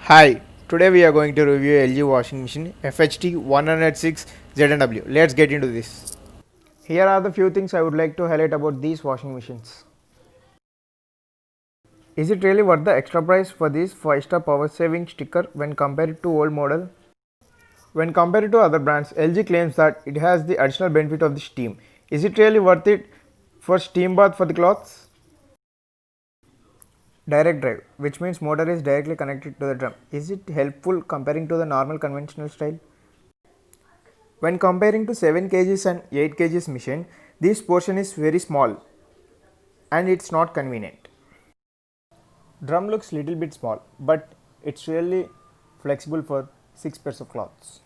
Hi, today we are going to review LG washing machine FHT 106 ZNW. Let's get into this. Here are the few things I would like to highlight about these washing machines. Is it really worth the extra price for this 5-star power saving sticker when compared to old model? When compared to other brands, LG claims that it has the additional benefit of the steam. Is it really worth it for steam bath for the clothes? Direct drive, which means motor is directly connected to the drum. Is it helpful comparing to the normal conventional style? When comparing to 7 kgs and 8 kgs machine, this portion is very small and it's not convenient. Drum looks little bit small, but it's really flexible for 6 pairs of cloths.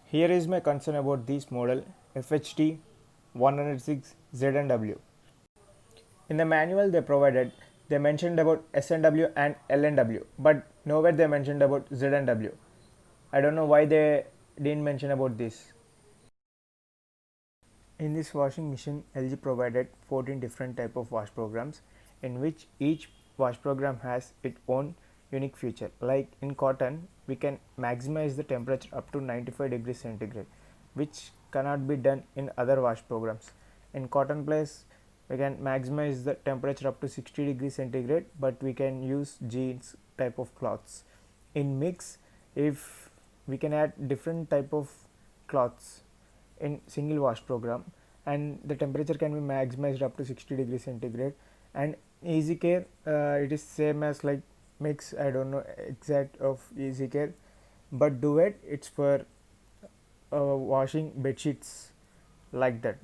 Here is my concern about this model FHT 106 ZNW. In the manual they mentioned about SNW and LNW, but nowhere they mentioned about ZNW. I don't know why they didn't mention about this. In this washing machine, LG provided 14 different type of wash programs in which each wash program has its own unique feature. Like in cotton, we can maximize the temperature up to 95 degrees centigrade, which cannot be done in other wash programs. In cotton place, we can maximize the temperature up to 60 degrees centigrade, but we can use jeans type of cloths. In mix, if we can add different type of cloths in single wash program, and the temperature can be maximized up to 60 degrees centigrade. And easy care, it is same as like mix. I don't know exact of easy care, but duet it's for washing bed sheets, like that.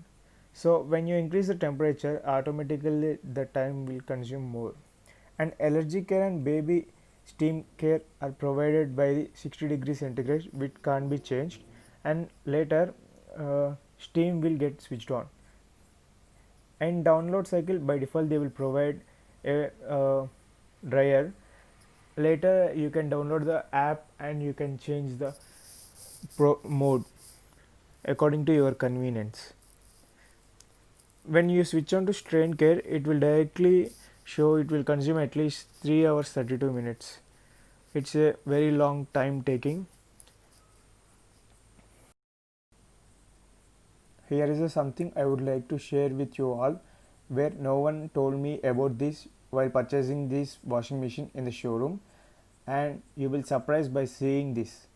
So when you increase the temperature, automatically the time will consume more. And allergy care and baby steam care are provided by the 60 degrees centigrade, which can't be changed, and later steam will get switched on. And download cycle, by default they will provide a dryer. Later you can download the app and you can change the mode according to your convenience. When you switch on to strain care, it will directly show it will consume at least 3 hours 32 minutes. It's a very long time taking. Here is something I would like to share with you all, where no one told me about this while purchasing this washing machine in the showroom, and you will surprised by seeing this.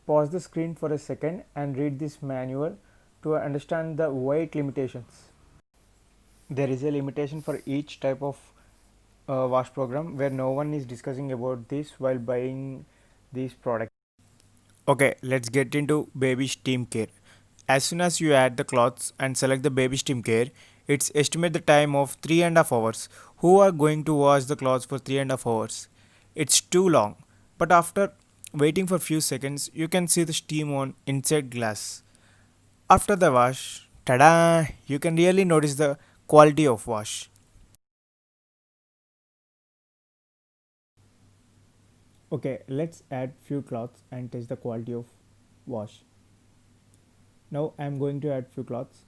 Pause the screen for a second and read this manual to understand the weight limitations. There is a limitation for each type of wash program, where no one is discussing about this while buying these products. Okay, let's get into baby steam care. As soon as you add the cloths and select the baby steam care, it's estimate the time of 3.5 hours. Who are going to wash the clothes for 3.5 hours? It's too long. But after waiting for few seconds, you can see the steam on inside glass. After the wash, tada! You can really notice the quality of wash. Okay, let's add few cloths and test the quality of wash. Now I am going to add few cloths.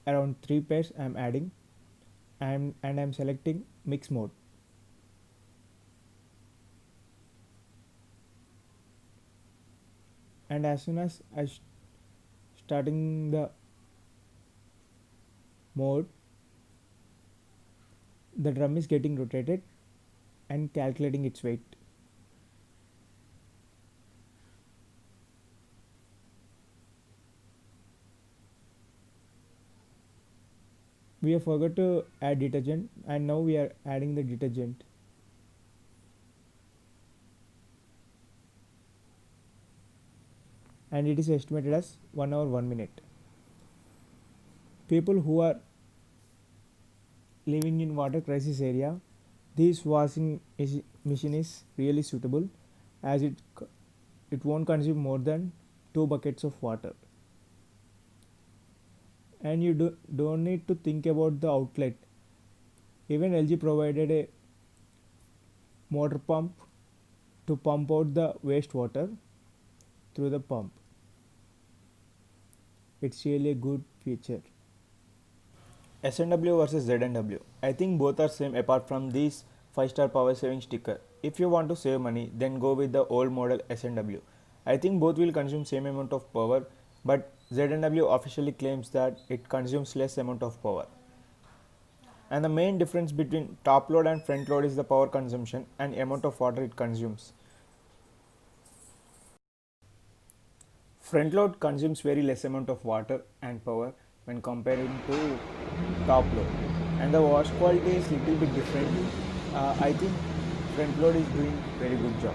Around 3 pairs I am adding, and I am selecting mix mode. And as soon as I starting the mode, the drum is getting rotated and calculating its weight. We have forgot to add detergent, and now we are adding the detergent. And it is estimated as 1 hour 1 minute. People who are living in water crisis area, this washing machine is really suitable, as it won't consume more than 2 buckets of water. And you don't need to think about the outlet. Even LG provided a motor pump to pump out the wastewater through the pump. It's really a good feature. SNW versus ZNW. I think both are same apart from this 5-star power saving sticker. If you want to save money, then go with the old model SNW. I think both will consume same amount of power, but ZNW officially claims that it consumes less amount of power. And the main difference between top load and front load is the power consumption and amount of water it consumes. Front load consumes very less amount of water and power when comparing to top load, and the wash quality is little bit different. I think front load is doing very good job.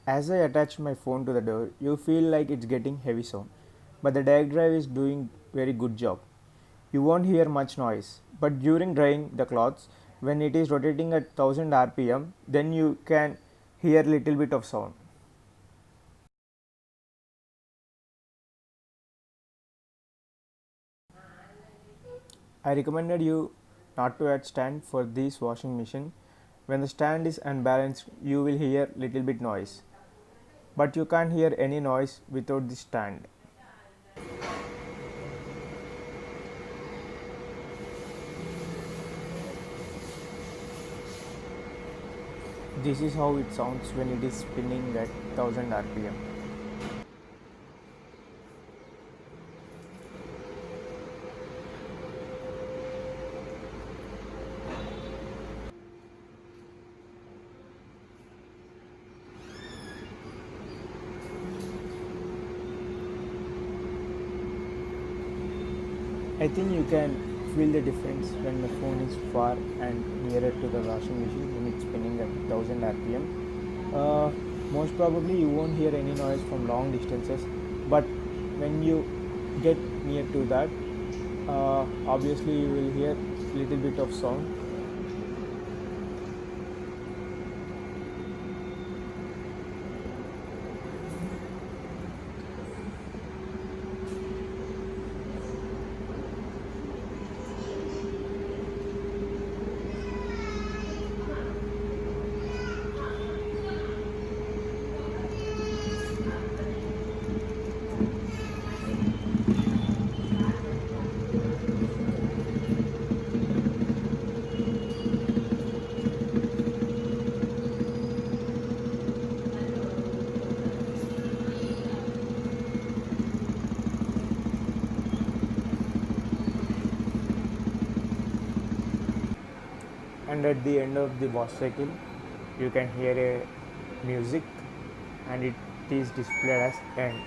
As I attach my phone to the door, you feel like it's getting heavy sound, but the direct drive is doing very good job. You won't hear much noise, but during drying the clothes, when it is rotating at 1000 rpm, then you can hear little bit of sound. I recommended you not to add stand for this washing machine. When the stand is unbalanced, you will hear little bit noise, but you can't hear any noise without the stand. This is how it sounds when it is spinning at 1000 rpm. I think you can feel the difference when the phone is far and nearer to the washing machine when it's spinning at 1000 rpm. Most probably you won't hear any noise from long distances, but when you get near to that, obviously you will hear little bit of sound. And at the end of the wash cycle, you can hear a music, and it is displayed as end.